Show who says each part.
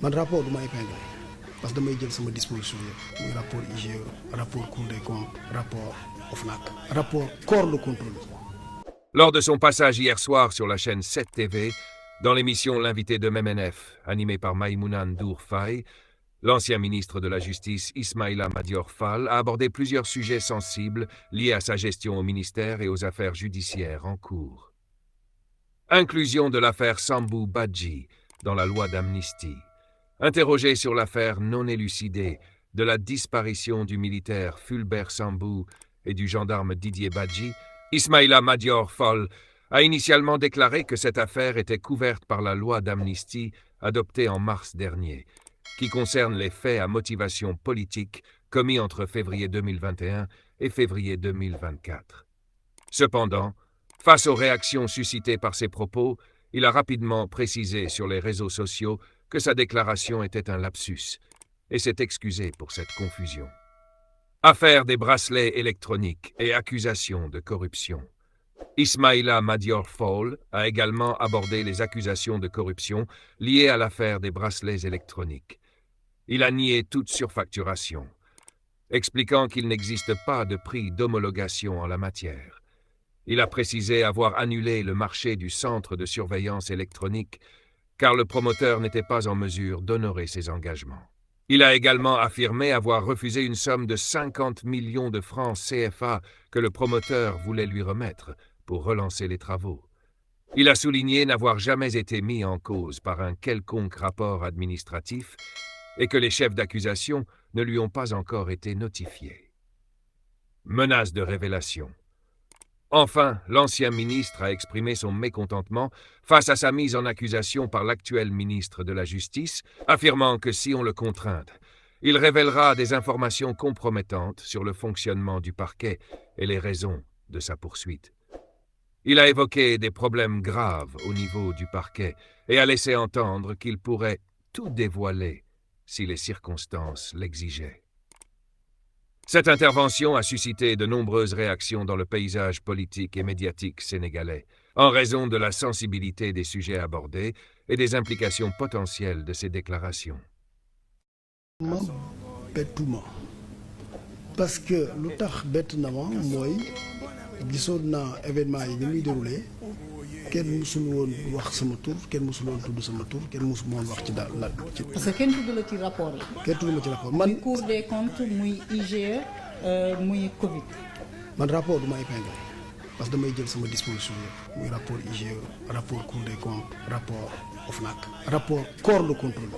Speaker 1: man rapport du ma épinglé parce que damay jël sama disposition yëpp muy rapport IGE rapport Cour des comptes rapport OFNAC rapport corps de contrôle.
Speaker 2: Lors de son passage hier soir sur la chaîne 7 TV, dans l'émission L'invité de MMNF, animée par Maïmouna Ndour Faye, l'ancien ministre de la Justice Ismaïla Madior Fall a abordé plusieurs sujets sensibles liés à sa gestion au ministère et aux affaires judiciaires en cours. Inclusion de l'affaire Sambou Badji dans la loi d'amnistie. Interrogé sur l'affaire non élucidée de la disparition du militaire Fulbert Sambou et du gendarme Didier Badji, Ismaïla Madior Fall a initialement déclaré que cette affaire était couverte par la loi d'amnistie adoptée en mars dernier, qui concerne les faits à motivation politique commis entre février 2021 et février 2024. Cependant, face aux réactions suscitées par ces propos, il a rapidement précisé sur les réseaux sociaux que sa déclaration était un lapsus et s'est excusé pour cette confusion. Affaire des bracelets électroniques et accusations de corruption. Ismaïla Madior Fall a également abordé les accusations de corruption liées à l'affaire des bracelets électroniques. Il a nié toute surfacturation, expliquant qu'il n'existe pas de prix d'homologation en la matière. Il a précisé avoir annulé le marché du centre de surveillance électronique car le promoteur n'était pas en mesure d'honorer ses engagements. Il a également affirmé avoir refusé une somme de 50 millions de francs CFA que le promoteur voulait lui remettre pour relancer les travaux. Il a souligné n'avoir jamais été mis en cause par un quelconque rapport administratif et que les chefs d'accusation ne lui ont pas encore été notifiés. Menace de révélation. Enfin, l'ancien ministre a exprimé son mécontentement face à sa mise en accusation par l'actuel ministre de la Justice, affirmant que si on le contraint, il révélera des informations compromettantes sur le fonctionnement du parquet et les raisons de sa poursuite. Il a évoqué des problèmes graves au niveau du parquet et a laissé entendre qu'il pourrait tout dévoiler si les circonstances l'exigeaient. Cette intervention a suscité de nombreuses réactions dans le paysage politique et médiatique sénégalais, en raison de la sensibilité des sujets abordés et des implications potentielles de ces déclarations.
Speaker 1: Parce que lu tax bett na ma mooy gisoon naa événement yi ni muy déroulé kenn musul woon wax sama tur kenn musul woon tudd sama tur kenn musul woon wax ci daal la ci.
Speaker 3: parce que kenn tudd la ci rapport yi.
Speaker 1: kenn tudd ma ci rapport man.
Speaker 3: muy Cour des comptes muy IGE muy Covid.
Speaker 1: man rapport du ma épinglé parce que damay jël sama disposition yëpp muy rapport IGE rapport Cour des comptes rapport OFNAC rapport corps de contrôle.